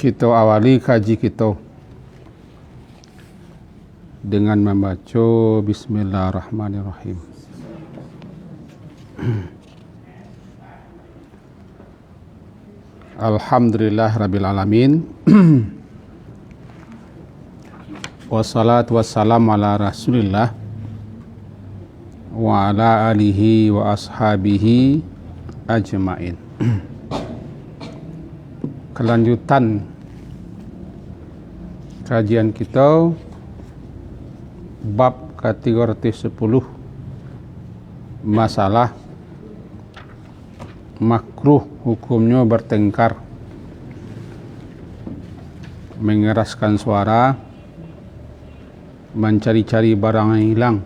Kita awali kaji kita dengan membaca Bismillahirrahmanirrahim. Alhamdulillah Rabbil Alamin. Wassalatu wassalamu ala Rasulillah wa ala alihi wa ashabihi ajmain. Kelanjutan kajian kita bab kategori 10, masalah makruh hukumnya bertengkar, mengeraskan suara, mencari-cari barang yang hilang,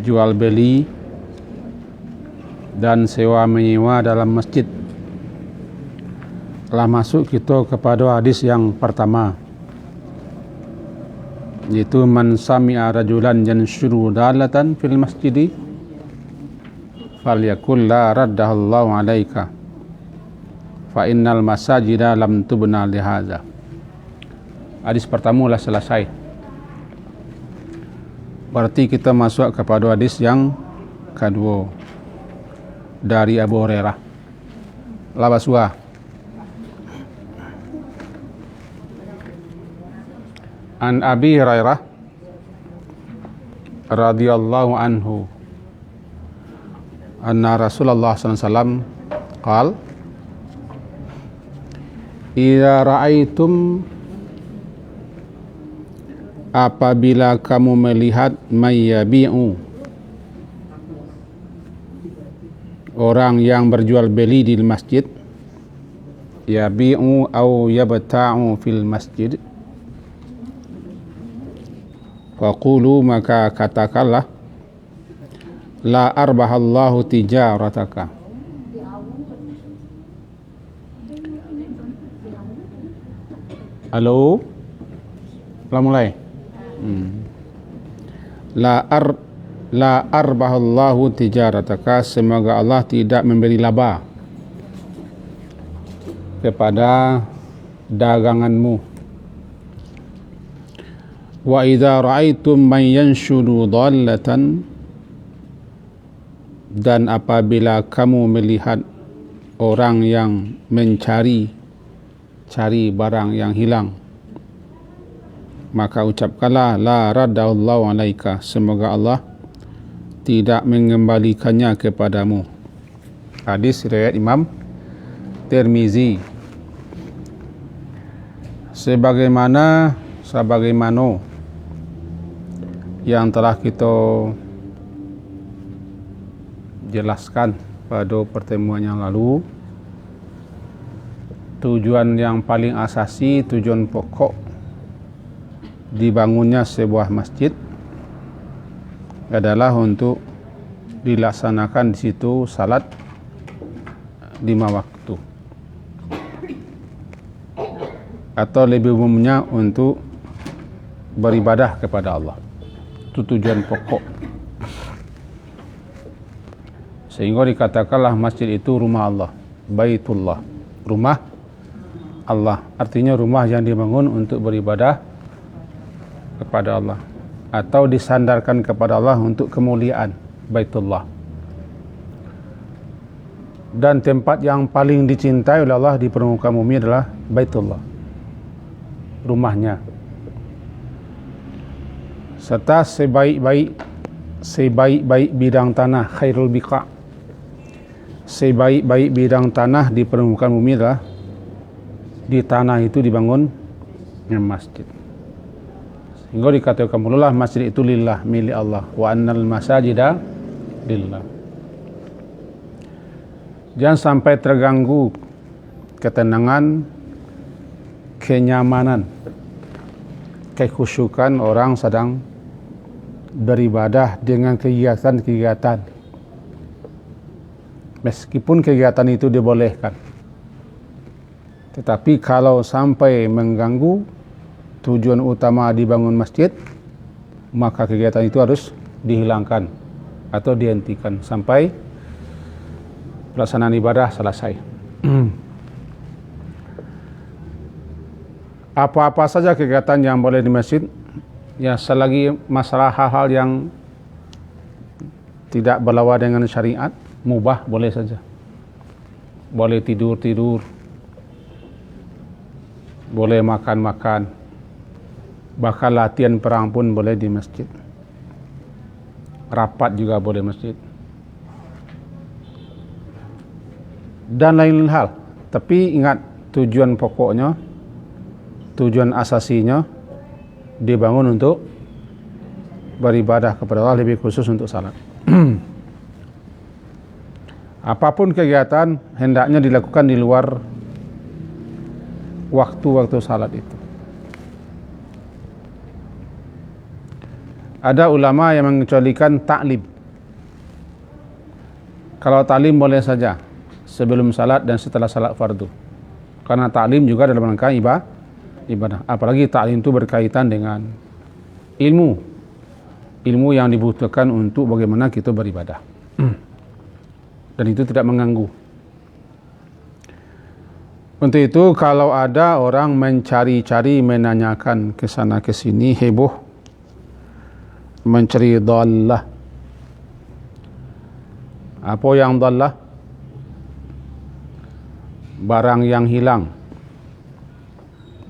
jual beli dan sewa menyewa dalam masjid. Telah masuk kita kepada hadis yang pertama, yaitu man sami'a rajulan yanshuru dalatan fil masjidi falyakul la raddahallahu alaika fa innal masajida lam tubna lihadza. Hadis pertama lah selesai. Berarti kita masuk kepada hadis yang kedua dari Abu Hurairah. Labaswa. An Abi Hurairah radhiyallahu anhu anna Rasulullah sallallahu alaihi wasallam qaal idza ra'aitum, apabila kamu melihat mayyabi'u, orang yang berjual beli di masjid, yabi'u au yabta'u fil masjid, faqulu, maka katakanlah, la arbahallahu tijarataka. Halo? Telah mulai? La arbahallahu tijarataka, semoga Allah tidak memberi laba kepada daganganmu. Wa idza ra'aitum man yanshudu dhallatan, dan apabila kamu melihat orang yang mencari barang yang hilang, maka ucapkanlah la raddallahu alaika, semoga Allah tidak mengembalikannya kepadamu. Hadis riwayat Imam Tirmizi. Sebagaimana yang telah kita jelaskan pada pertemuan yang lalu, tujuan yang paling asasi, tujuan pokok dibangunnya sebuah masjid adalah untuk dilaksanakan di situ salat 5 waktu, atau lebih umumnya untuk beribadah kepada Allah. Itu tujuan pokok, sehingga dikatakanlah masjid itu rumah Allah, Baitullah, rumah Allah. Artinya rumah yang dibangun untuk beribadah kepada Allah, atau disandarkan kepada Allah untuk kemuliaan, Baitullah. Dan tempat yang paling dicintai oleh Allah di permukaan bumi adalah Baitullah, rumahnya. Serta sebaik-baik bidang tanah, khairul biqa, sebaik-baik bidang tanah di permukaan bumi adalah di tanah itu dibangun masjid. Hingga dikatakan pula masjid itu lillah, milik Allah, wa annal masajida lillah. Jangan sampai terganggu ketenangan, kenyamanan, kekhusyukan orang sedang beribadah dengan kegiatan-kegiatan, meskipun kegiatan itu dibolehkan. Tetapi kalau sampai mengganggu tujuan utama dibangun masjid, maka kegiatan itu harus dihilangkan atau dihentikan sampai pelaksanaan ibadah selesai. Apa-apa saja kegiatan yang boleh di masjid, ya selagi masalah hal-hal yang tidak berlawan dengan syariat, mubah boleh saja. Boleh tidur-tidur, boleh makan-makan, bahkan latihan perang pun boleh di masjid. Rapat juga boleh masjid. Dan lain-lain hal. Tapi ingat, tujuan pokoknya, tujuan asasinya dibangun untuk beribadah kepada Allah, lebih khusus untuk salat. Apapun kegiatan hendaknya dilakukan di luar waktu-waktu salat itu. Ada ulama yang mengecualikan taklim. Kalau taklim boleh saja sebelum salat dan setelah salat fardu, karena taklim juga dalam rangka ibadah. Apalagi taklim itu berkaitan dengan ilmu yang dibutuhkan untuk bagaimana kita beribadah. Dan itu tidak mengganggu. Untuk itu kalau ada orang mencari-cari, menanyakan ke sana ke sini, heboh, mencari dhallah. Apa yang dhallah? Barang yang hilang.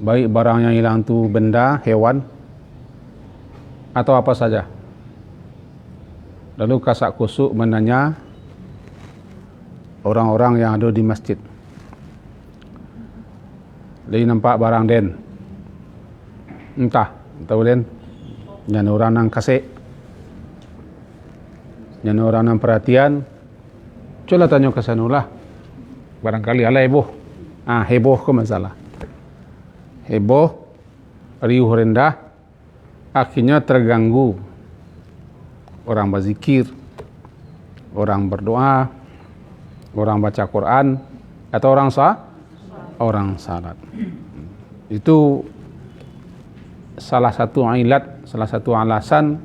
Baik barang yang hilang itu benda, hewan, atau apa saja. Lalu kasak kusuk menanya orang-orang yang ada di masjid. Dia nampak barang den, entah tahu den, jangan orang nang kasih, jangan orang nang perhatian. Coba tanya ke sana lah, barangkali ala heboh. Heboh ke masalah, heboh, riuh rendah, akhirnya terganggu orang berzikir, orang berdoa, orang baca Quran, atau orang salat. Itu salah satu ilat, salah satu alasan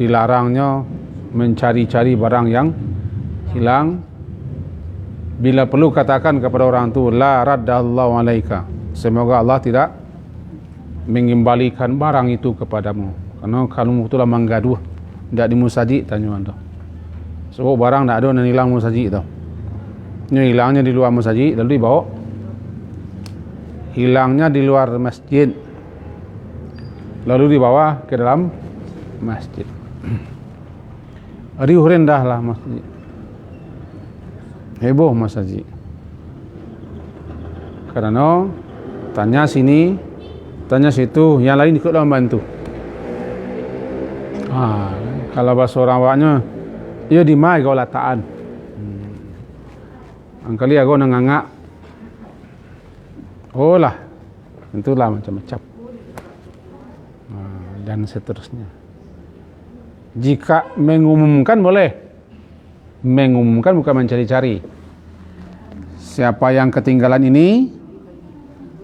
dilarangnya mencari-cari barang yang hilang. Bila perlu katakan kepada orang itu, la raddallahu alaika, semoga Allah tidak mengembalikan barang itu kepadamu. Karena kalau itulah menggaduh, tidak di musajid, tanya anda. Sebab barang tak ada yang hilang musajid tau. Ini hilangnya di luar masjid, lalu dibawa. Hilangnya di luar masjid, lalu dibawa ke dalam masjid. Riuh rendah lah masjid, heboh masjid. Karena tanya sini, tanya situ, yang lain ikut dalam bantu. Kalau bahasa orang awaknya, ia di mai kau lataan. Angkali aku nangangak. Oh lah, itulah macam-macam. Dan seterusnya. Jika mengumumkan boleh. Mengumumkan bukan mencari-cari. Siapa yang ketinggalan ini,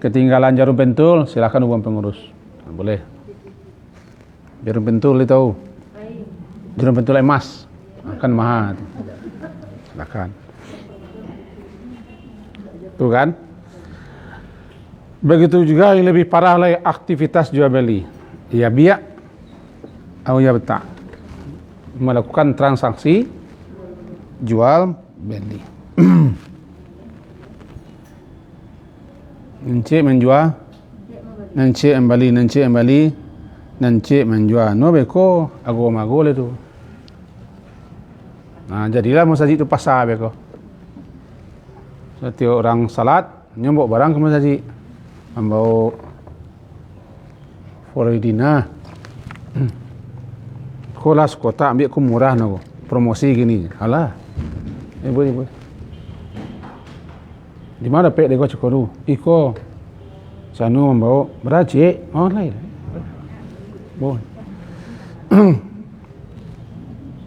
ketinggalan jarum pentul, silakan hubungi pengurus. Boleh. Jarum pentul itu. Jarum pentul emas. Akan mahal. Silakan. Tuh kan? Begitu juga yang lebih parah lagi, aktivitas jual beli. Ya biak atau ya betak. Melakukan transaksi jual beli. Encik menjual, encik embali, encik menjual. No beko agol-agol itu. Jadilah masjid itu pasar beko. Setiap orang salat nyambuk barang ke masjid, membawa Foridina, kolas kota ambil ku murah nago, promosi gini, alah, boleh. Di mana pek dego cikoru, iko, sanu membawa beraci, lain, boleh.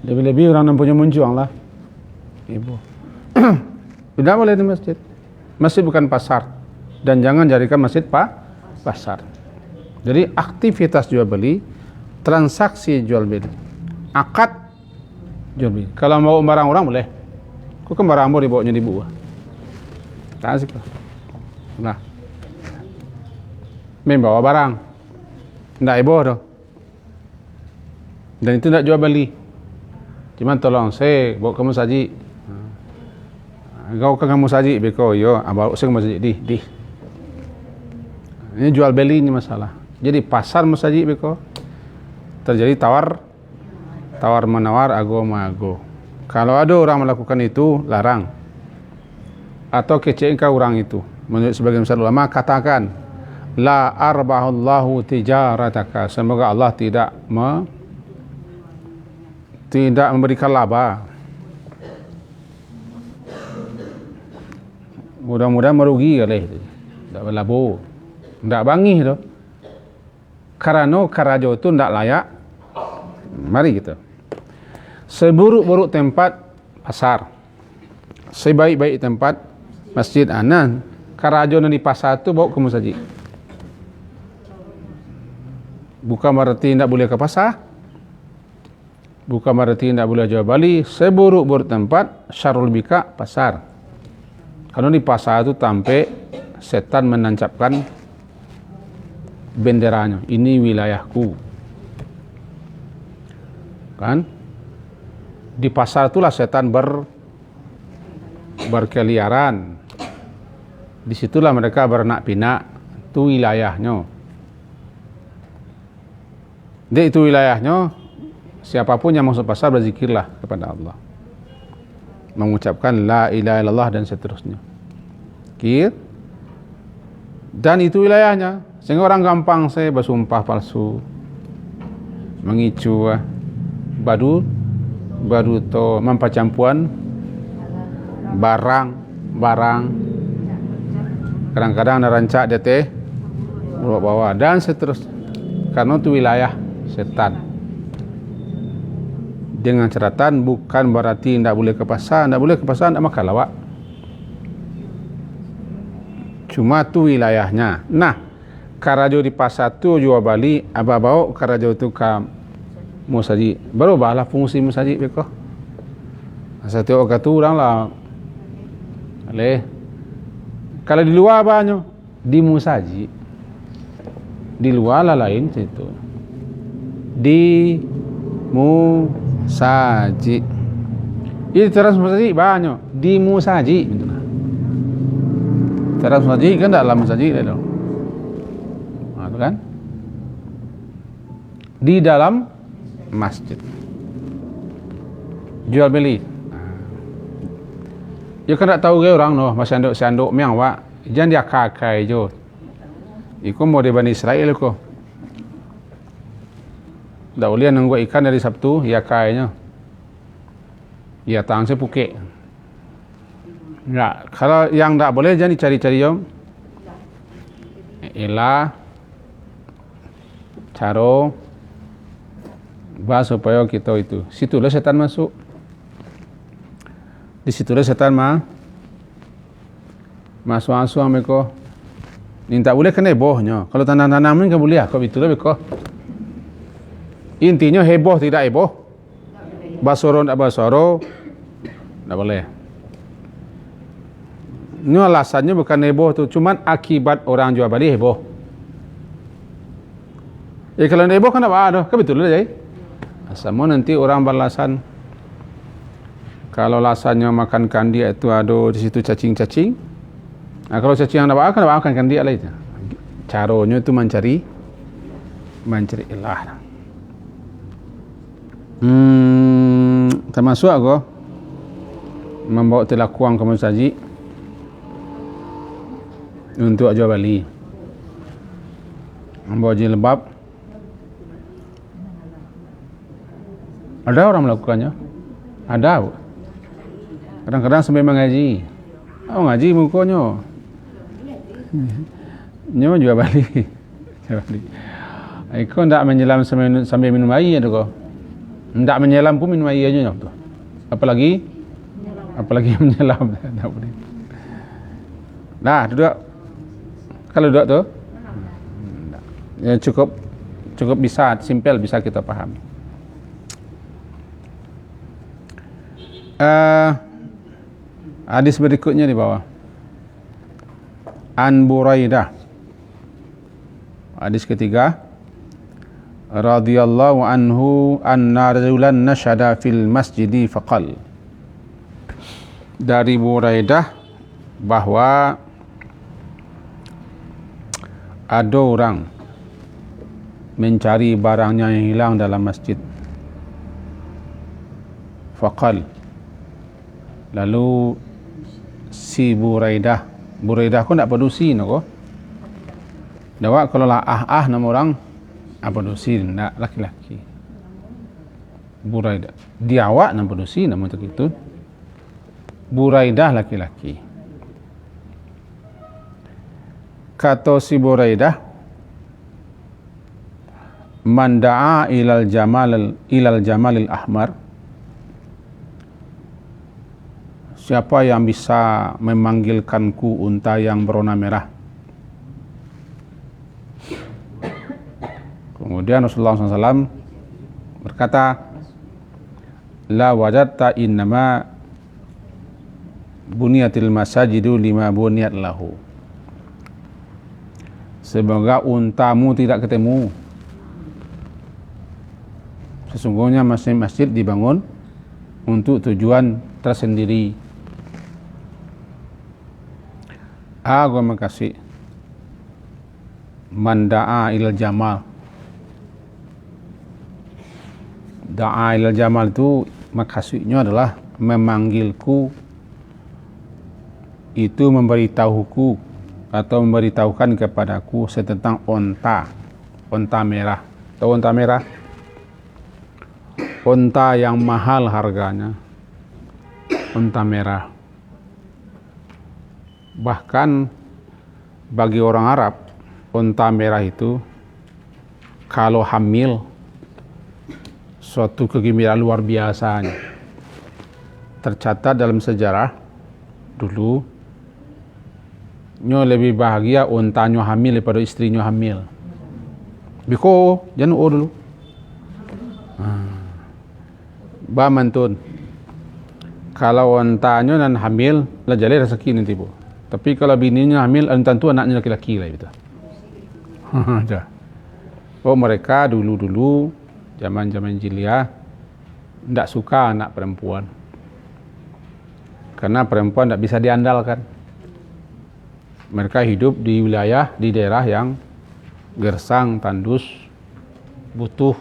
Lebih-lebih orang yang punya muncuang lah, ibu. Tidak boleh di masjid. Masjid bukan pasar. Dan jangan jadikan masjid pasar. Jadi aktivitas jual beli, transaksi jual beli, akad Jual beli. Kalau mau barang orang boleh. Kau kan barang mau dibawanya di buah. Tak sih. Nah. Membawa barang. Tidak heboh tu. Dan itu tidak jual beli. Cuma tolong saya bawa kamu saji. Kau kan kamu saji beko yo, bawa saya kamu saji di. Ini jual beli ni masalah. Jadi pasar masaji beko terjadi tawar menawar, ago mago. Kalau ada orang melakukan itu larang. Atau kecewa orang itu. Menurut sebagian besar ulama katakan la arbahullahu tijarataka. Semoga Allah tidak memberikan laba. Mudah-mudahan merugi kali itu. Tak berlabuh. Tak bangih tu. Karena karajo itu tak layak. Mari kita. Seburuk-buruk tempat pasar. Sebaik-baik tempat masjid anan. Karajo di pasar tu bawa ke masjid. Bukan berarti tidak boleh ke pasar. Bukan berarti tidak boleh jual beli. Seburuk-buruk tempat syarul bika pasar. Kalau di pasar itu sampai setan menancapkan benderanya. Ini wilayahku. Kan? Di pasar itulah setan berkeliaran. Disitulah mereka beranak pinak. Itu wilayahnya. Dia itu wilayahnya. Siapapun yang masuk pasar berzikirlah kepada Allah. Mengucapkan la ilaha illallah dan seterusnya. Kir. Dan itu wilayahnya. Sehingga orang gampang saya bersumpah palsu. Mengicu badu to mampacampuan barang kadang-kadang narancak DT bawa dan seterusnya. Karena itu wilayah setan. Dengan catatan bukan berarti tidak boleh ke pasar, tidak makan lawak. Cuma tu wilayahnya. Nah, karajo di pasar tu jual bali, abah bawa karajo tu ke musajid. Baru bahalah fungsi musajid beko. Satu orang tu orang lah. Aleh. Kalau di luar banyak di musajid. Di luar lah lain situ. Di musajid. Ini teras musajid banyak di musajid gitu nah. Teras musajid kan dalam musajid itu. Nah, itu kan? Di dalam masjid. Jual beli. Ya kan tak tahu ke orang noh, masih anduk miang wa. Jangan dia kakai jo. Iku mau di Bani Israel ko. Tak boleh nunggu ikan dari Sabtu, ya kayaknya. Ya tang saya puke. Ya, kalau yang tak boleh jangan dicari-cari jom. Ialah caro bahas supaya kita itu. Situlah setan masuk. Di situlah setan masuk mereka. Ini tak boleh kena hebohnya. Kalau tanam-tanam ni kan boleh. Kau itulah mereka. Intinya heboh tidak heboh. Basoro tidak basoro. Tak boleh. Ini alasannya bukan heboh tu. Cuma akibat orang jual beli heboh. Ya kalau heboh kan tak ada. Kan betul lah jadi. Sama nanti orang beralasan. Kalau alasannya makan kandi itu ada di situ cacing-cacing. Nah, kalau cacing yang tak makan kandi lah itu. Caranya itu mencari ilah. Termasuk aku membawa telakuang ke masjid untuk jual beli, membawa jilbab. Ada orang melakukannya, ada. Kadang-kadang sambil mengaji. Ngaji mukanya nyo jual beli. Aku tidak menyelam sambil minum air tu kau. Tidak menyelam pun minum air aja tu. Apalagi menyelam. Tak boleh. Nah, duduk. Kalau duduk tu, ya cukup bisa, simpel bisa kita pahami. Hadis berikutnya di bawah. An Buraidah. Hadis ketiga. Radhiyallahu anhu anna rajulan nashada fil masjidi faqal. Dari Buraidah bahwa ada orang mencari barangnya yang hilang dalam masjid. Faqal. Lalu si Buraidah aku nak padusi nako. Dawa kalau lah nama orang apa padusi nak laki-laki. Buraidah. Dia awak nama padusi nama untuk itu. Buraidah laki-laki. Kata si Buraidah, man da'a ilal jamalil ahmar. Siapa yang bisa memanggilkanku unta yang berwarna merah? Kemudian Rasulullah SAW berkata, la wajadta innama buniyatil masajidu lima buniyat lahu. Semoga untamu tidak ketemu. Sesungguhnya masjid dibangun untuk tujuan tersendiri. Aku makasih man da'a ilal jamal. Da'a ilal jamal itu maksudnya adalah memanggilku, itu memberitahuku atau memberitahukan kepadaku tentang onta merah. Tahu onta merah? Onta yang mahal harganya, onta merah. Bahkan bagi orang Arab, onta merah itu kalau hamil suatu kegembiraan luar biasanya. Tercatat dalam sejarah dulu, nyo lebih bahagia ontanya hamil daripada istrinya hamil. Biko jangan dulu. Ba mantun. Kalau ontanya nan hamil, lah jale rezeki nanti bu. Tapi kalau bininya hamil, tentu anaknya laki-laki lah itu. Oh mereka dulu zaman jahiliyah tidak suka anak perempuan, karena perempuan tidak bisa diandalkan. Mereka hidup di daerah yang gersang, tandus, butuh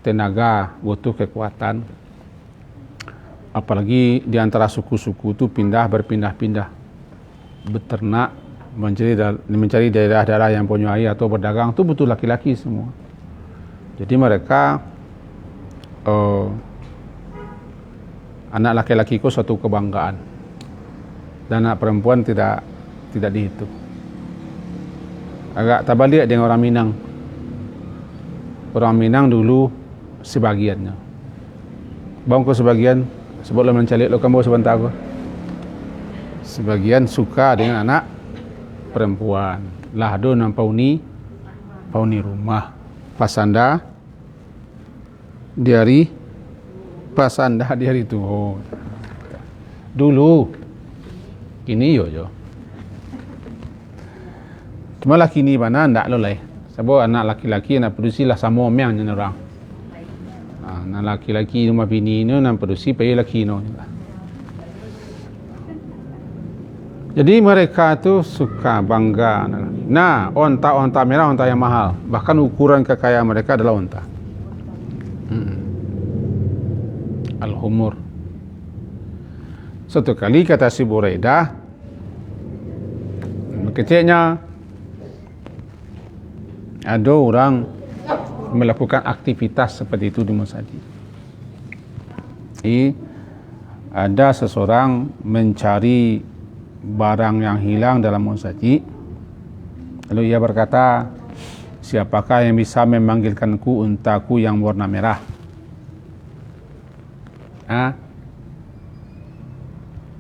tenaga, butuh kekuatan. Apalagi di antara suku-suku itu berpindah-pindah, beternak, mencari daerah-daerah yang punya air atau berdagang itu butuh laki-laki semua. Jadi mereka anak laki-laki itu suatu kebanggaan, dan anak perempuan tidak dihitung. Agak terbalik dengan orang Minang. Orang Minang dulu sebagiannya, bangku sebagian sebab lo mencari lo kamu sebentar aku. Sebagian suka dengan anak perempuan. Lah do nam pauni rumah pasanda di hari itu. Oh. Dulu kini yo. Cuma laki ni mana ndak lo lah. Sebab anak laki-laki nak produksi lah sama yang ni orang. Anak laki-laki rumah bini ni nak produksi payah laki no. Jadi mereka tu suka bangga. Nah, onta merah, onta yang mahal. Bahkan ukuran kekayaan mereka adalah onta. Al-humur. Suatu kali kata si Buraidah, kecilnya ada orang melakukan aktivitas seperti itu di masjid. Ada seseorang mencari barang yang hilang dalam masjid. Lalu ia berkata, siapakah yang bisa memanggilkanku untaku yang warna merah?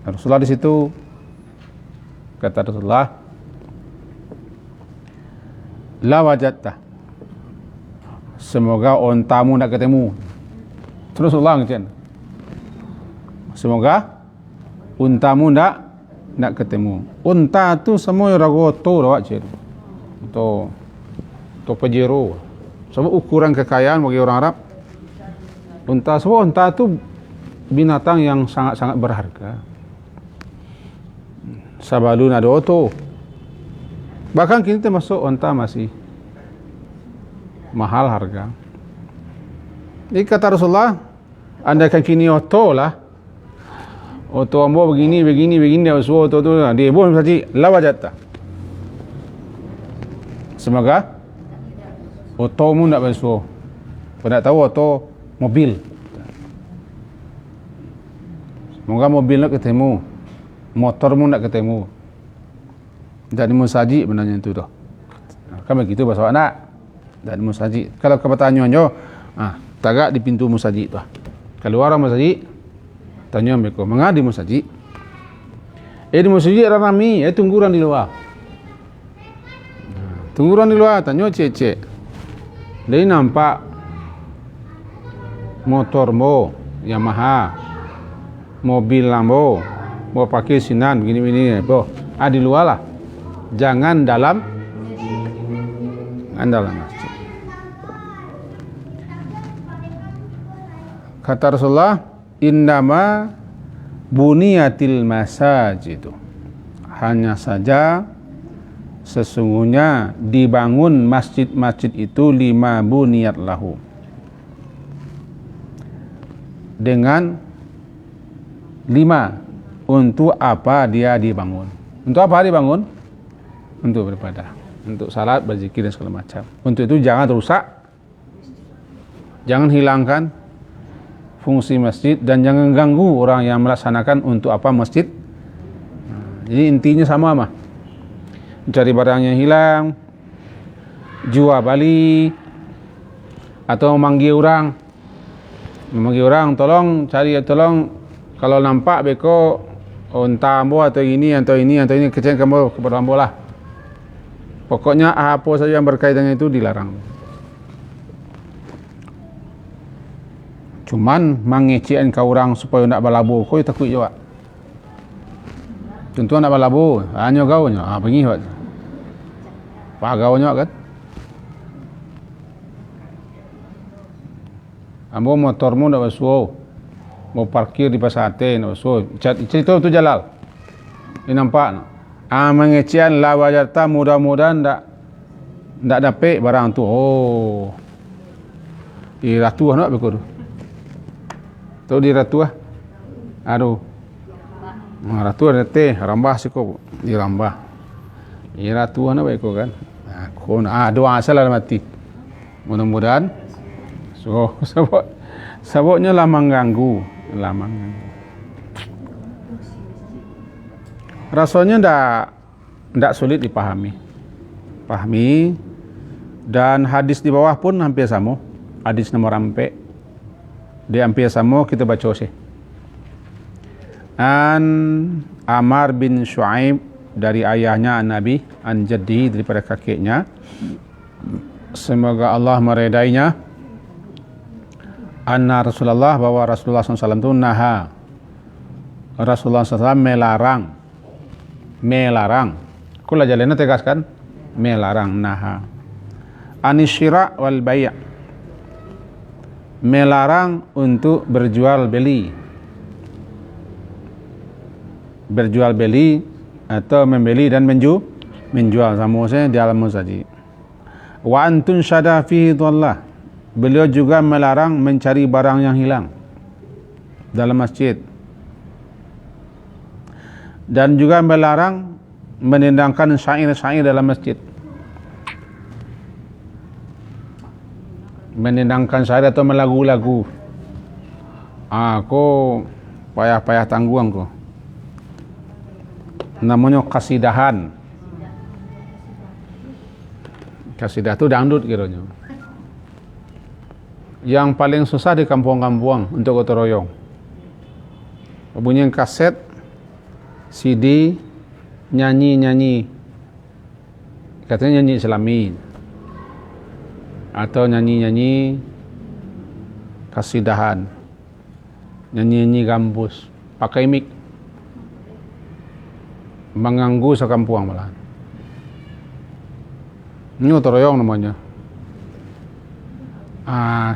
Rasulullah di situ kata Rasulullah, la wajadta, semoga ontamu nak ketemu. Terus Rasulullah ngecen, Semoga untamu ndak ketemu. Unta tu semua ragoto rawak cer. To pajero. Sebab ukuran kekayaan bagi orang Arab. Unta tu binatang yang sangat-sangat berharga. Sabalun ada oto. Bahkan kita masuk unta masih mahal harga. Jadi kata Rasulullah, andaikan kini oto lah. Oto ambo begini oto tu dia pun saja lawajata. Semoga oto mu nak bersuah. Kau nak tahu oto mobil. Semoga mobil nak ketemu, motor mu nak ketemu. Jadi musaji benarnya itu dah. Kan begitu bahasa anak. Dan musaji. Kalau kau bertanya tagak di pintu musaji tu. Keluar orang musaji, tanya mereka, mengadi musaji? Di musaji ramai, tungguran di luar. Tungguran di luar, tanya cek. Dia nampak motor mo, Yamaha, mobil lambo, mau pakai sinan, begini-begini. Di luar lah. Jangan dalam masjid. Kata Rasulullah, innama buniyatil masajid. Hanya saja sesungguhnya dibangun masjid-masjid itu 5 buniyat lahu. Dengan 5 untuk apa dia dibangun? Untuk apa dibangun? Untuk beribadah, untuk salat, berzikir dan segala macam. Untuk itu jangan rusak, jangan hilangkan fungsi masjid dan jangan ganggu orang yang melaksanakan untuk apa masjid. Jadi intinya sama mah. Mencari barang yang hilang, jual bali, atau memanggil orang, tolong kalau nampak beko unta ambo atau ini kecil kamu kepada ambo lah. Pokoknya apa saja yang berkaitan dengan itu dilarang. Cuman mengecekan kau orang supaya nak balabu, kau takut juga. Contoh nak balabu, hanya kau nya, bengi buat. Pagau nya kan. Ambo motormu nak basuh, mau parkir di pasate nak basuh. Cerita tu Jalal. Ini nampak. Mengecekan lawajarta mudah-mudahan ndak dapat barang tu. Di ratu nak beku tu. Tu di ratu aduh. Ratu ada teh rambah siko di rambah. Di ratu nak beku kan. Doa asal mati. Mudah-mudahan sebabnya lah mengganggu. Rasanya ndak sulit dipahami. Dan hadis di bawah pun hampir sama. Hadis nomor rampe. Di hampir sama kita baca sih. An Amar bin Shu'aib dari ayahnya Nabi, an jaddi daripada kakeknya. Semoga Allah meredainya. Anna Rasulullah bahwa Rasulullah SAW itu naha. Rasulullah SAW melarang. Kula jalena tegaskan melarang naha. Anisyira wal bay'. Melarang untuk berjual beli atau membeli dan menjual sama saya di alam saja. Wa antun syada fihi dhallah. Beliau juga melarang mencari barang yang hilang dalam masjid. Dan juga melarang menendangkan syair-syair dalam masjid. Menendangkan syair atau melagu-lagu. Aku payah-payah tangguang ko. Namanya kasidahan. Kasidah itu dangdut kiranya. Yang paling susah di kampung-kampung untuk gotong royong. Bunyi kaset, CD, nyanyi, katanya nyanyi Islami atau nyanyi kasidahan, nyanyi gambus. pakai mic, mengganggu sekampuang malah. Ini gotong royong namanya.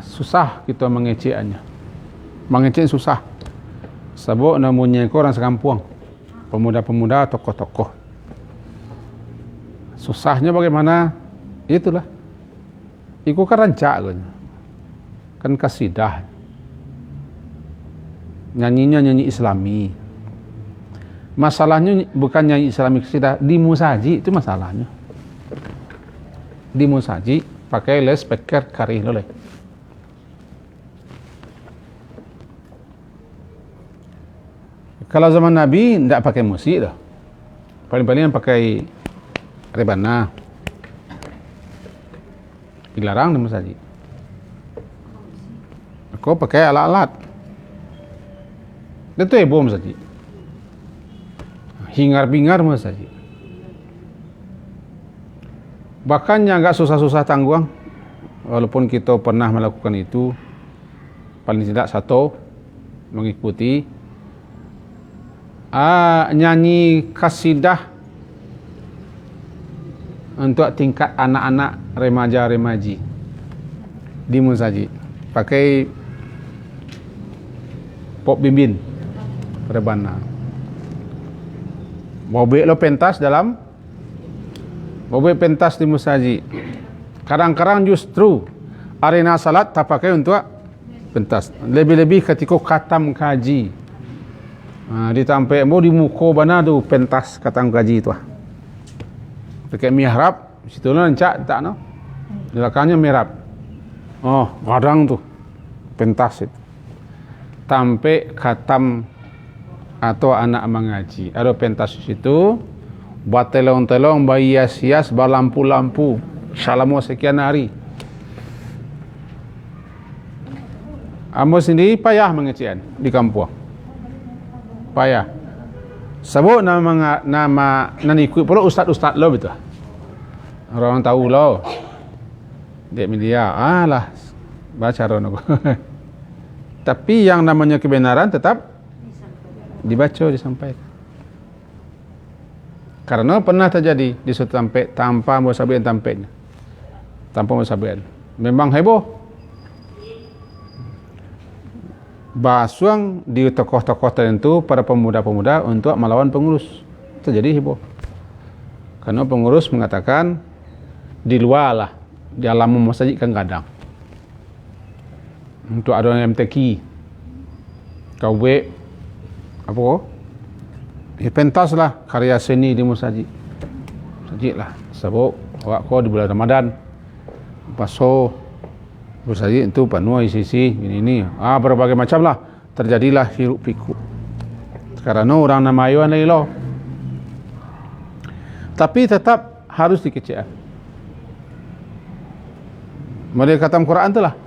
Susah kita mengeceknya. Mengecek susah. Sebab namanya orang sekampuang, pemuda-pemuda, tokoh-tokoh. Susahnya bagaimana? Itulah. Iku kan rancak kan kasidah. Nyanyinya nyanyi Islami. Masalahnya bukan nyanyi Islami kasidah, di musaji itu masalahnya. Di musaji pakai les speaker kari loleh. Kalau zaman Nabi tidak pakai musik dah. Paling-paling pakai rebana. Dilarang di musaji. Aku pakai alat-alat. Itu heboh musaji. Hingar-bingar musaji. Bahkan yang agak susah-susah tangguang, walaupun kita pernah melakukan itu, paling tidak satu mengikuti nyanyi kasidah untuk tingkat anak-anak remaja-remaji di musaji, pakai pop bimbin rebana. Bobek lo pentas dalam bobek pentas di musaji. Kadang-kadang justru arena salat tak pakai untuk pentas. Lebih-lebih ketika khatam kaji. Ditampai mau di muka bana tu pentas khatam kaji tu. Pakai mihrab, situ lah encak tak no. Di belakangnya mihrab. Oh, kadang tu pentas itu. Tampai khatam atau anak mengaji. Ada pentas di situ. Buat telong-telong, berhias-hias, berlampu-lampu selama sekian hari. Amo sendiri payah mengecian di kampung. Payah. Sebab nama ikut pula ustaz-ustaz lo betul. Orang tahu lo. Dek media, lah baca rono. Tapi yang namanya kebenaran tetap dibaca, disampaikan. Karena pernah terjadi di suatu tempat tanpa musabian tampaknya. Tanpa musabian. Memang heboh. Basuang di tokoh-tokoh tertentu para pemuda-pemuda untuk melawan pengurus. Terjadi heboh. Karena pengurus mengatakan di luar lah, di alam masjid kan kadang. Untuk ada MTQ. KW apa? Pentas lah karya seni di musaji. Musaji lah. Sebab awak kau di bulan Ramadan. Paso musaji itu penuh isi-isi ini. Berbagai macam lah. Terjadilah hiruk pikuk. Karena orang namayuan lagi loh. Tapi tetap harus dikecek. Mereka khatam Quran tu lah.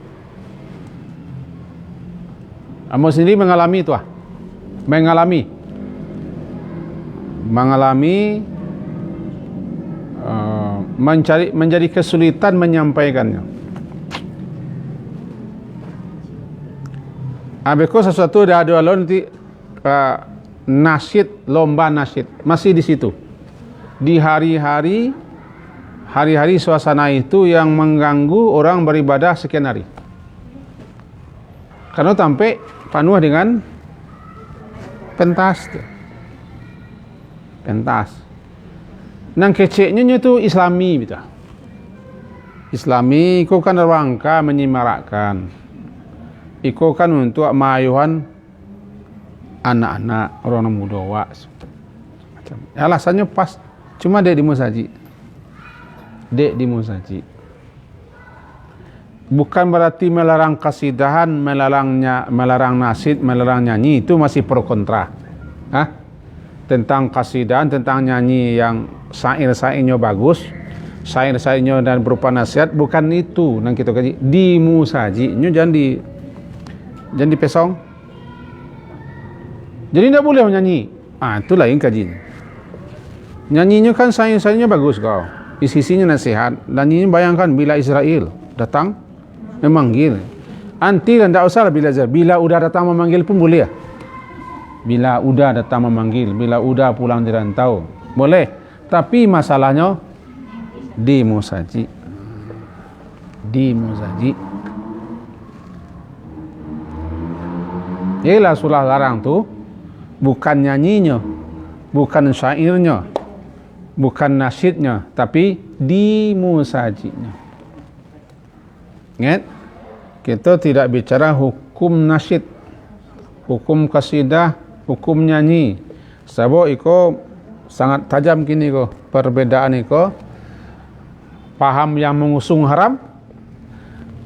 Amo sendiri mengalami itu mengalami menjadi kesulitan menyampaikannya. Abeko sesuatu dah ada nanti nasyid, lomba nasyid masih di situ. Di hari-hari suasana itu yang mengganggu orang beribadah sekian hari. Karena sampai penuh dengan pentas. Nang keceknya itu Islami gitu. Islami itu kan rangka menyemarakkan. Itu kan untuk mayuhan anak-anak orang muda wak. Alasannya pas. Cuma dek di musaji. Bukan berarti melarang kasidahan, melarang nasid, melarang nyanyi, itu masih pro kontra. Tentang kasidahan, tentang nyanyi yang syair-syairnya bagus, syair-syairnya dan berupa nasihat, bukan itu yang kita kaji. Di musajinya jangan dipesong. Jadi tidak boleh menyanyi. Itu lain kaji. Nyanyinya kan syair-syairnya bagus kau. Isi-isinya nasihat. Dan ini bayangkan bila Israel datang memanggil. Anti dan tidak usah bila udah datang memanggil pun boleh ya. bila udah datang memanggil, bila udah pulang di rantau, boleh. Tapi masalahnya di musaji. Di musaji. Ialah surah larang tu bukan nyanyinya, bukan syairnya, bukan nasyidnya, tapi di musajinya. Ingat, kita tidak bicara hukum nasyid, hukum kasidah, hukum nyanyi. Sebab iko sangat tajam kini ko perbedaan iko. Paham yang mengusung haram,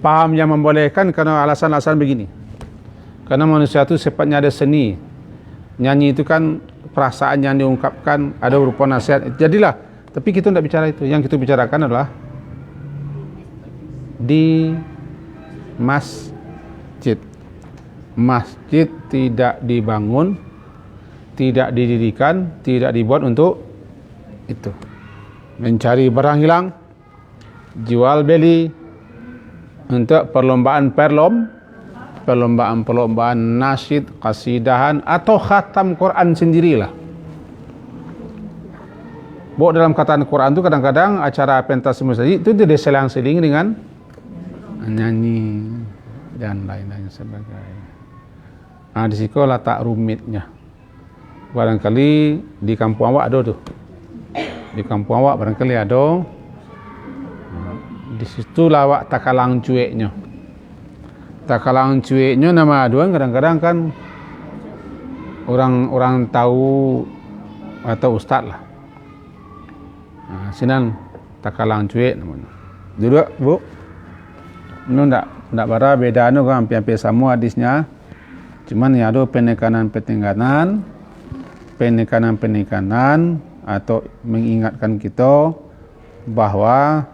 paham yang membolehkan karena alasan-alasan begini. Karena manusia itu sifatnya ada seni. Nyanyi itu kan perasaan yang diungkapkan, ada berupa nasihat. Jadilah, tapi kita tidak bicara itu. Yang kita bicarakan adalah di masjid. Masjid tidak dibangun, tidak didirikan, tidak dibuat untuk itu. Mencari barang hilang, jual beli, untuk perlombaan nasyid, qasidahan atau khatam Quran sendirilah. Bawa dalam kataan Quran itu kadang-kadang acara pentas musik itu dia selang-seling dengan nyanyi dan lain-lain sebagainya. Nah, di situ letak rumitnya. Barangkali di kampung awak ada tuh. Di kampung awak barangkali ada. Di situ lawak takalang cueknya. Takalang cueknya nama aduan kadang-kadang kan orang tahu atau ustaz lah. Nah, sinan takalang cuek namanya. Duduk, Bu. Ini ndak bara beda anu kan hampir sama hadisnya. Cuman ya ada penekanan atau mengingatkan kita bahwa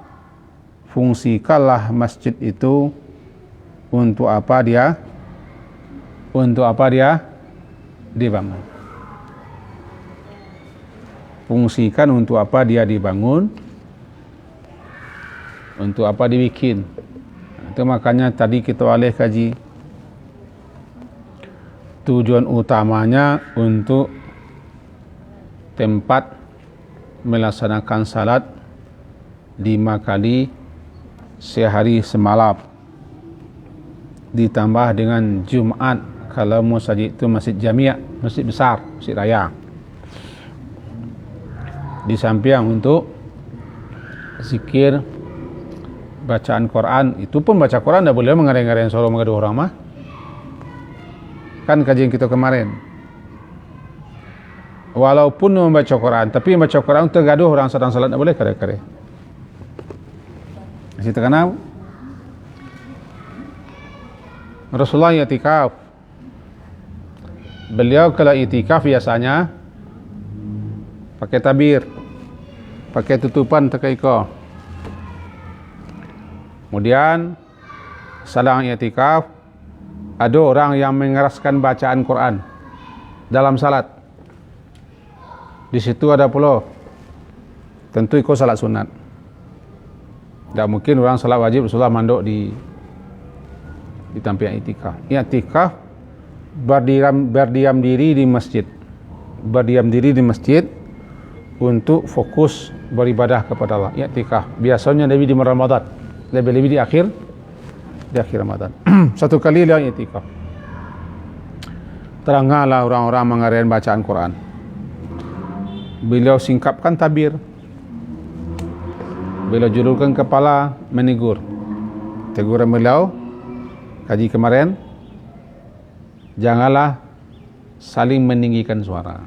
fungsikanlah masjid itu untuk apa dia dibangun. Fungsikan untuk apa dia dibangun, untuk apa dibikin. Itu makanya tadi kita alih kaji tujuan utamanya untuk tempat melaksanakan salat 5 kali sehari semalam, ditambah dengan Jumat kalau masjid itu masjid jami', masjid besar, masjid raya. Di samping untuk zikir, bacaan Quran, itu pun baca Quran tidak boleh mengareng-areng solo mengaduh orang mah. Kan kajian kita kemarin. Walaupun membaca Quran, tapi membaca Quran tergaduh orang sedang salat tidak boleh kare-kare. Masih terkenal Rasulullah i'tikaf. Beliau kalau i'tikaf biasanya pakai tabir, pakai tutupan tekaiko. Kemudian sedang i'tikaf, ada orang yang mengeraskan bacaan Quran dalam salat. Di situ ada pula tentu ikut salat sunat. Tak mungkin orang salat wajib Rasulullah manduk di tempat i'tikaf. I'tikaf berdiam diri di masjid. Berdiam diri di masjid untuk fokus beribadah kepada Allah. I'tikaf biasanya lebih di Ramadan, lebih-lebih di akhir Ramadan. Satu kali dia i'tikaf. Teranglah orang-orang mengarang bacaan Quran. Beliau singkapkan tabir. Beliau julurkan kepala menegur. Teguran beliau kaji kemarin, janganlah saling meninggikan suara,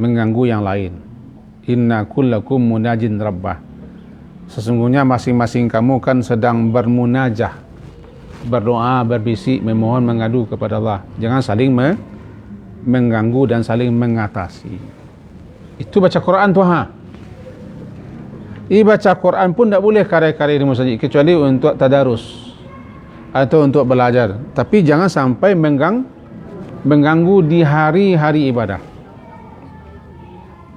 mengganggu yang lain. Inna kullakum munajin rabbah. Sesungguhnya masing-masing kamu kan sedang bermunajah, berdoa, berbisik, memohon, mengadu kepada Allah. Jangan saling mengganggu dan saling mengatasi. Itu baca Quran tu ha. Baca Quran pun tak boleh kare-kare di masjid kecuali untuk tadarus atau untuk belajar. Tapi jangan sampai mengganggu di hari-hari ibadah.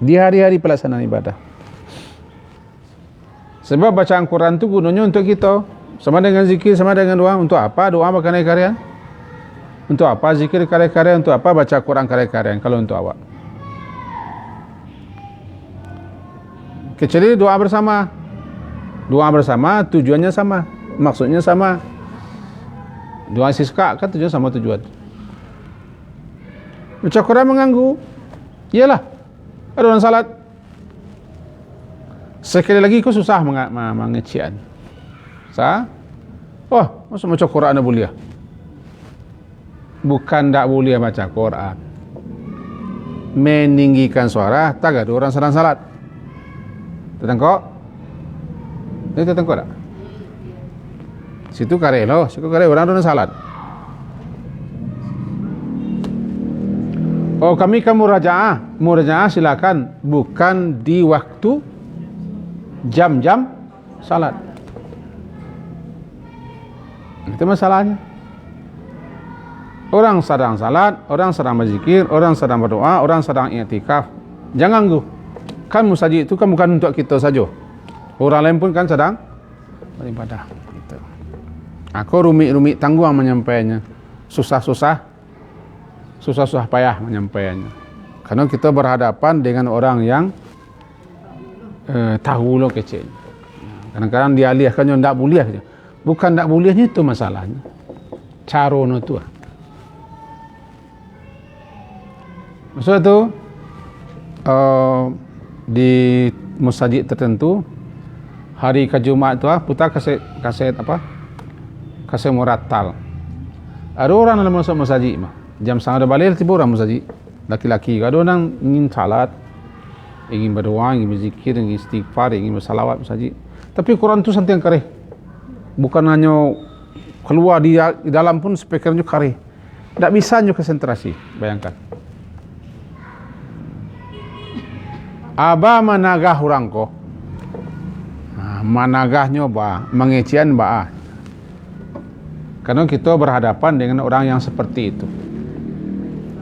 Di hari-hari pelaksanaan ibadah. Sebab bacaan Quran itu gunanya untuk kita, sama dengan zikir, sama dengan doa. Untuk apa doa pakai karian? Untuk apa zikir kare-kare? Untuk apa baca Quran kare-kare kalau untuk awak? Kecuali doa bersama. Doa bersama tujuannya sama, maksudnya sama. Doa istisqa kan tujuan sama tujuan. Baca Quran mengganggu. Iyalah. Ada orang salat. Sekali lagi kau susah mengecian. Sah? Oh, masa baca Quran ada boleh? Bukan tak boleh baca Quran. Meninggikan suara, tak ada orang sedang salat. Tetangkok? Ini tetangkok tak? Situ kare loh, situ kare orang salat. Oh, kami kamu murajaah silakan, bukan di waktu jam-jam salat. Itu masalahnya. Orang sedang salat, orang sedang berzikir, orang sedang berdoa, orang sedang i'tikaf. Jangan ganggu. Kan musajid itu kan bukan untuk kita saja. Orang lain pun kan sedang beribadah. Gitu. Aku rumit-rumit tangguh menyampaikannya. Susah-susah payah menyampaikannya. Karena kita berhadapan dengan orang yang tahu lo kecil. Kadang-kadang dialihkannya tidak boleh. Bukan tidak bolehnya itu masalahnya. Carono itu. Maksud itu di masjid tertentu hari ke Jumat tu putar kaset apa? Kaset murattal. Ada orang dalam masuk masjid mah. Jam setengah dah balik tiba orang masjid. Laki-laki, ada orang ingin salat, ingin berdoa, ingin berzikir, ingin istighfar, ingin bersalawat masjid. Tapi Quran tu santai kareh. Bukan hanya keluar di dalam pun speakernya kareh. Tak bisa juga konsentrasi, bayangkan. Aba managah orang ko. Managahnya ba, mengecian ba. Karena kita berhadapan dengan orang yang seperti itu.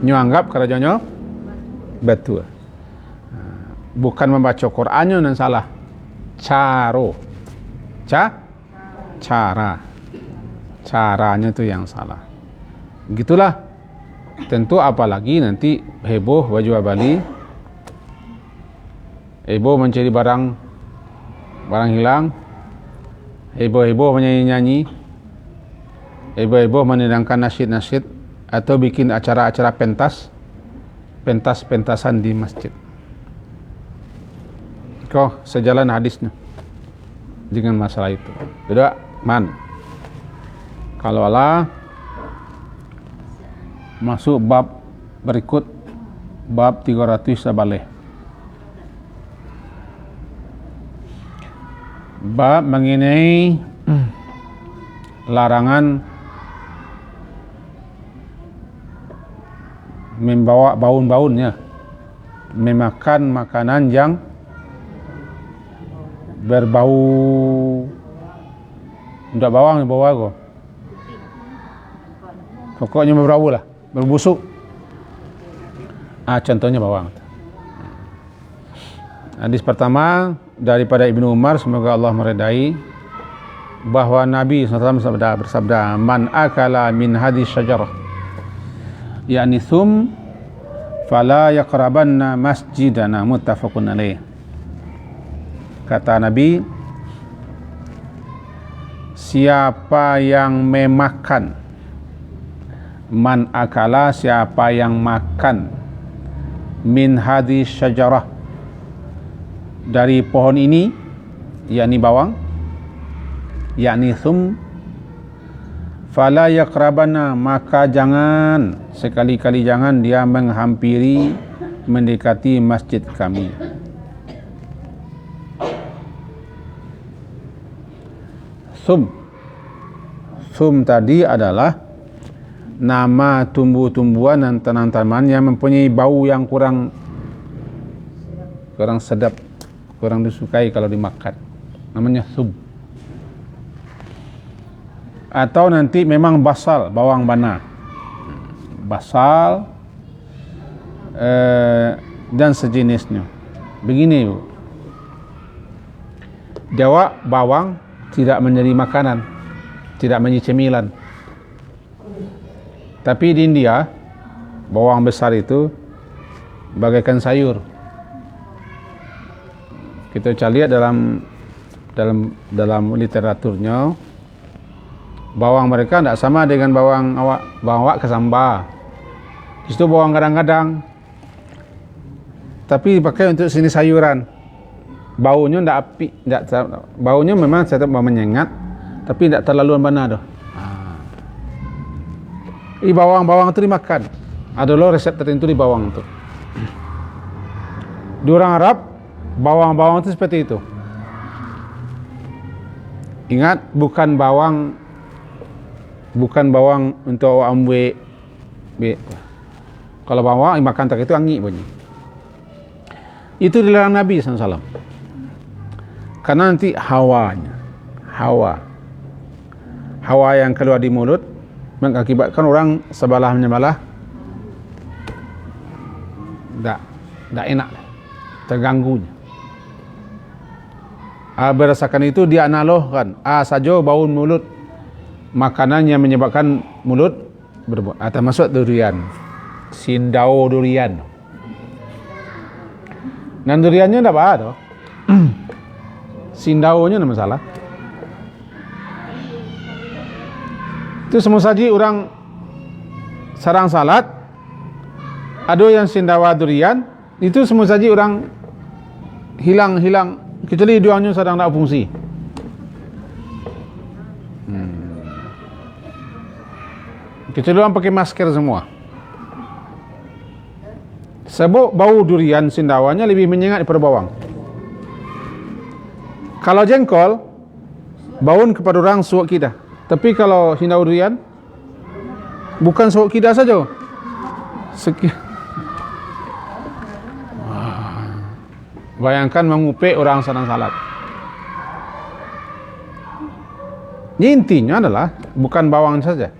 Nyo anggap kerajanya betul. Bukan membaca Qurannya yang salah. Caranya itu yang salah. Gitulah. Tentu apalagi nanti heboh baju abali. Heboh mencari barang hilang, heboh menyanyi-nyanyi, heboh menendangkan nasyid-nasyid, atau bikin acara-acara pentas-pentasan di masjid. Kau sejalan hadisnya dengan masalah itu. Tidak, kalau Allah masuk bab berikut, bab 300 balik. Bab mengenai larangan membawa baun-baunnya, memakan makanan yang berbau. Tidak bawang, bawa aku. Pokoknya berbau lah, berbusuk. Contohnya bawang. Hadis pertama daripada Ibnu Umar, semoga Allah meridai, bahwa Nabi SAW bersabda, man akala min hadis syajarah, yakni thum fala yaqrabanna masjidana, muttafaqun alaih. Kata Nabi, siapa yang memakan, man akala, siapa yang makan, min hadis syajarah, dari pohon ini, yakni bawang, yakni thum, fala yaqrabana, maka jangan, sekali-kali jangan dia menghampiri, mendekati masjid kami. Thum tadi adalah nama tumbuh-tumbuhan dan tanaman yang mempunyai bau yang kurang sedap, kurang disukai kalau dimakan. Namanya thum. Atau nanti memang basal, bawang bana, basal dan sejenisnya. Begini, Bu. Jawa bawang tidak menjadi makanan, tidak menjadi cemilan. Tapi di India bawang besar itu bagaikan sayur. Kita lihat dalam literaturnya, bawang mereka tidak sama dengan bawang awak kesamba. Itu bawang kadang-kadang, tapi dipakai untuk sini sayuran. Baunya tidak api, baunya memang tetap menyengat, tapi tidak terlalu benar dah. Bawang-bawang itu dimakan. Ada loh resep tertentu di bawang itu. Di orang Arab, bawang-bawang itu seperti itu. Ingat, bukan bawang untuk ambil. Kalau bawang makan tak itu angin bunyi. Itu dilarang Nabi SAW. Karena nanti hawa yang keluar di mulut mengakibatkan orang sebelah menyebelah tak enak, terganggunya. Berdasarkan itu dia analogkan saja bau mulut makanan yang menyebabkan mulut berbau, termasuk durian, sindau durian. Dan duriannya tidak apa-apa. Sindaunya tidak masalah. Itu semua saja orang sarang salat, ada yang sindawa durian, itu semua saja orang hilang, kecuali duanya sedang tak fungsi. Kecuali orang pakai masker semua. Sebab bau durian sindawanya lebih menyengat daripada bawang. Kalau jengkol, bauan kepada orang suak kita. Tapi kalau sindau durian, bukan suak kita saja. Bayangkan mengupik orang sedang salat. Intinya adalah bukan bawang saja.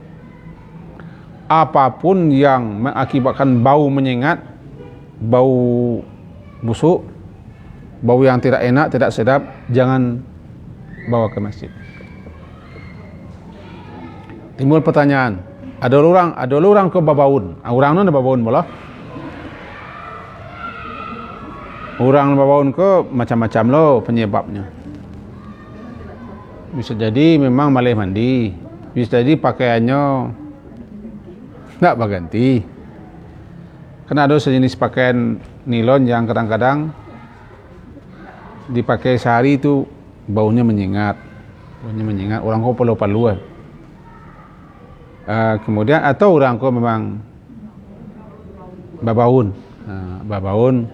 Apapun yang mengakibatkan bau menyengat, bau busuk, bau yang tidak enak, tidak sedap, jangan bawa ke masjid. Timbul pertanyaan, ada orang ke babaun. Orang itu babaun bola. Orang babaun ke macam-macam loh penyebabnya. Bisa jadi memang malih mandi, bisa jadi pakaiannya tidak berganti. Karena ada sejenis pakaian nilon yang kadang-kadang dipakai sehari itu baunya menyengat. Orang kau palu-paluan. Kemudian atau orang kau memang babaun. Babaun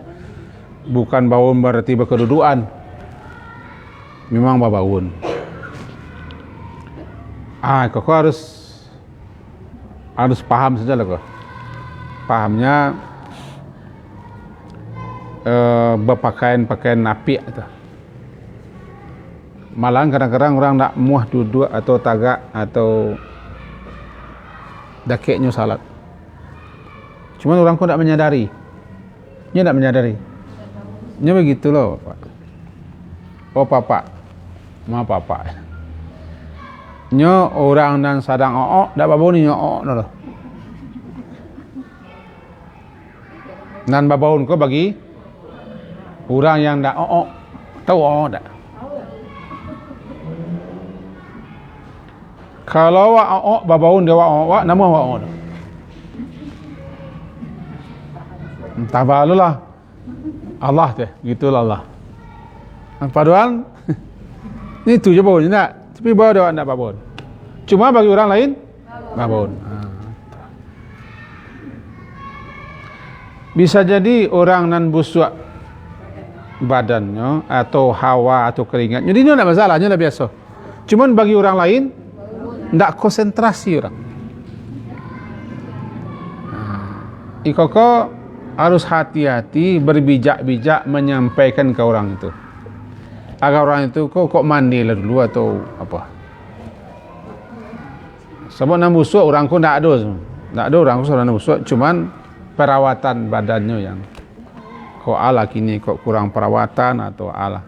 bukan baun berarti berkedudukan. Memang babaun. Kau harus paham saja lah kau. Pahamnya berpakaian apik itu. Malah kadang-kadang orang nak muah duduk atau tagak atau dakiknya salat. Cuma orang kau tak menyadari. Dia tak menyadari. Dia begitu loh, Pak. Oh papa, ma papa. Nya orang dan sadang tak apa ni loh. Nan babaun ko bagi orang yang tak tahu tak. Kalau awak babaun dia awak nama awak. Entah balulah Allah deh, gitulah Allah. Padahal ini tu je babaun tak. Tapi bawa dia tak babaun. Cuma bagi orang lain babaun. Bisa jadi orang nan busuk badannya atau hawa atau keringatnya, jadi tidak masalahnya dah biasa. Cuma bagi orang lain tidak konsentrasi orang. Ikoko harus hati-hati berbijak-bijak menyampaikan ke orang itu. Agar orang itu kok mandi lah dulu atau apa. Sebab nan busuk orang ko tidak ada orang ko sudah busuk, cuman perawatan badannya yang kok ala kini kok kurang perawatan atau ala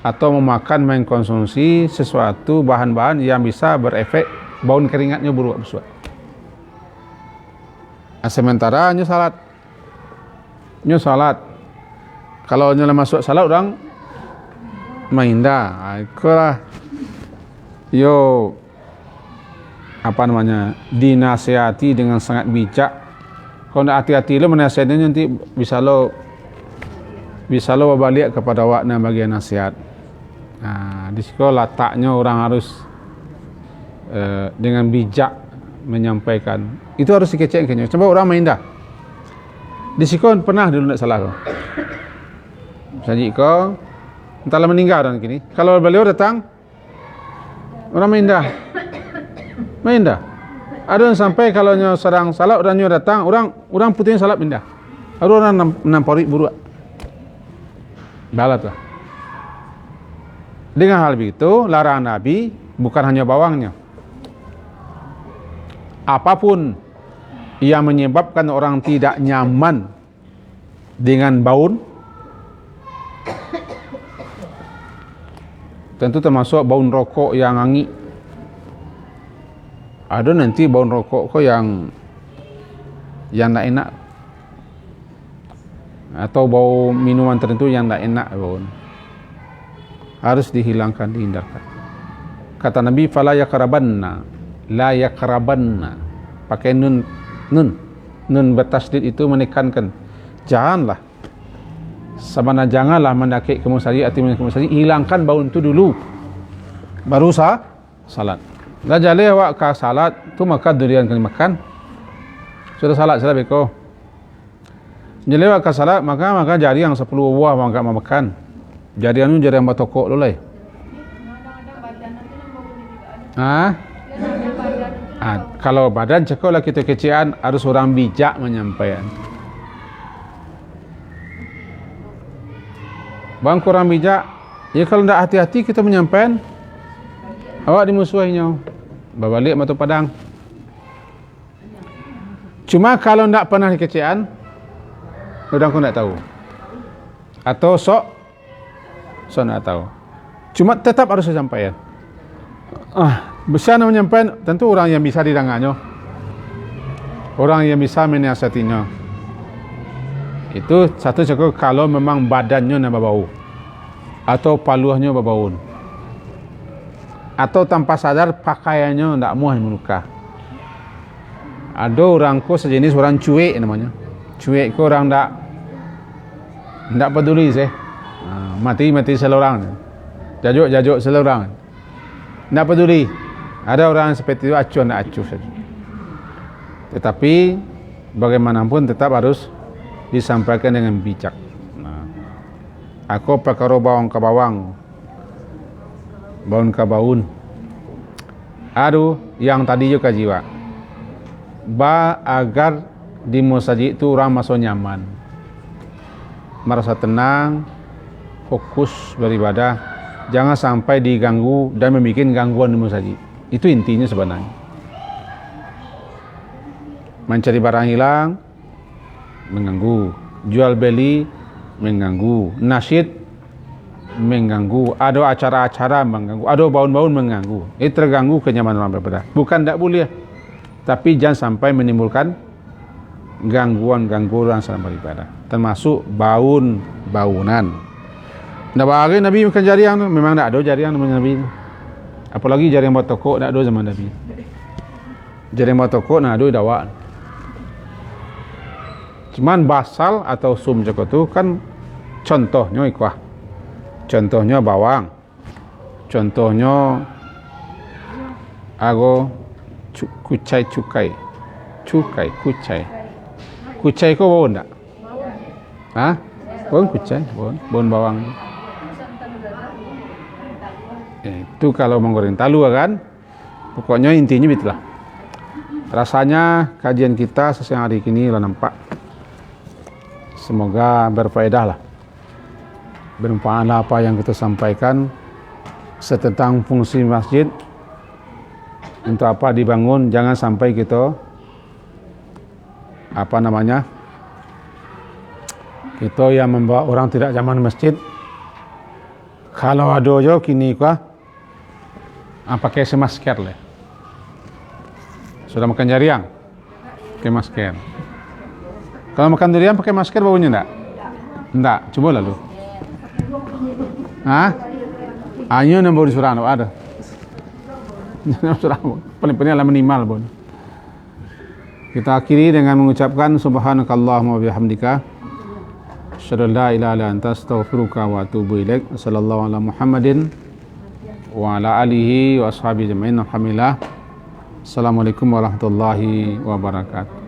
atau mengkonsumsi sesuatu bahan-bahan yang bisa berefek bau keringatnya buruk busuk. Sementara nyo salat. Kalau nyo masuk salat orang maindah. Itulah yo apa namanya, dinasihati dengan sangat bijak. Kalau nak hati-hati lo menasihatinya, nanti bisa lo balik kepada wakna bagian nasihat. Nah, di sekolah letaknya orang harus dengan bijak menyampaikan. Itu harus dikecek-kecek. Coba orang main dah. Di sekolah pernah dulu nak salah kau. Saji kau entahlah meninggal dan kini. Kalau beliau datang, orang main dah. Ada yang sampai kalau nyo sedang salat orang nyo datang, orang putihnya salat pindah. Ada orang nampari buruk. Balat lah. Dengan hal begitu, larangan Nabi bukan hanya bawangnya. Apapun yang menyebabkan orang tidak nyaman dengan baun, tentu termasuk baun rokok yang wangi. Ada nanti bau rokok kok yang tak enak, atau bau minuman tertentu yang tak enak bau, harus dihilangkan, dihindarkan. Kata Nabi, fala yakrabanna, la yakrabanna, pakai nun bertasdid itu menekankan, janganlah sabana, janganlah mendaki ke masjid atau ke masjid, hilangkan bau itu dulu baru salat. Dah jale awak ka salat tu maka durian kena makan. Sudah salat beko. Jale awak ka salat maka jari yang 10 buah maka makan. Jari anu jari yang batokok lolai. Kalau badan cekolah kita kecian, harus orang bijak menyampaikan. Bang kurang bijak, ya kalau tidak hati-hati kita menyampaikan, awak dimusuhinya, berbalik mata padang. Cuma kalau tidak pernah dikecian, orang pun tidak tahu, atau sok nak tahu. Cuma tetap harus disampaikan. Besar menyampaikan, tentu orang yang bisa didengarnya, orang yang bisa menasihatinya. Itu satu cukup kalau memang badannya nak berbau, atau paluhnya berbaun, atau tanpa sadar pakaiannya tidak muah meluka. Ada orang ko sejenis orang cuek namanya. Cuek ko orang tidak peduli sih. Mati selorang. Jajuk selorang. Tidak peduli. Ada orang seperti itu acuh nak acuh saja. Tetapi bagaimanapun tetap harus disampaikan dengan bijak. Aku perkara bawang ke bawang, baun ke baun. Aduh, yang tadi juga jiwa. Agar di masjid itu orang masuk nyaman, merasa tenang, fokus beribadah, jangan sampai diganggu dan membuat gangguan di masjid. Itu intinya sebenarnya. Mencari barang hilang mengganggu, jual beli mengganggu, nasyid mengganggu, ada acara-acara mengganggu, ada baun-baun mengganggu. Itu terganggu kenyamanan orang beribadah. Bukan tidak boleh, tapi jangan sampai menimbulkan gangguan-gangguan selama beribadah, termasuk baunan. Nah, bagi Nabi bukan jariang, memang tidak ada jariang namanya Nabi. Apalagi jariang buat toko tidak ada zaman Nabi. Jariang buat toko tidak ada dakwaan. Cuman basal atau sum joko tu kan contohnya ikhwah. Contohnya bawang. Contohnya kucai. Kucai kau bau enggak? Bau kucai, bau bawang. Itu kalau menggoreng talu kan. Pokoknya intinya itulah. Rasanya kajian kita sesiang hari ini lah nampak. Semoga berfaedah lah. Bermanfaatlah apa yang kita sampaikan tentang fungsi masjid. Untuk apa dibangun, jangan sampai kita kita yang membawa orang tidak nyaman masjid. Kalau ada jo kini pakai masker lah. Sudah makan jariang, pakai masker. Kalau makan durian pakai masker baunya enggak? Enggak, coba lalu. Hah? Anyo yang bau di Surano ada. Paling-paling lah minimal pun. Kita akhiri dengan mengucapkan subhanakallahumma wa bihamdika asyhadu an la ilaha illa anta astaghfiruka wa atubu ilaik. Sallallahu ala Muhammadin wa ala alihi wa ashabihi jami'in. Alhamdulillah. Assalamualaikum warahmatullahi wabarakatuh.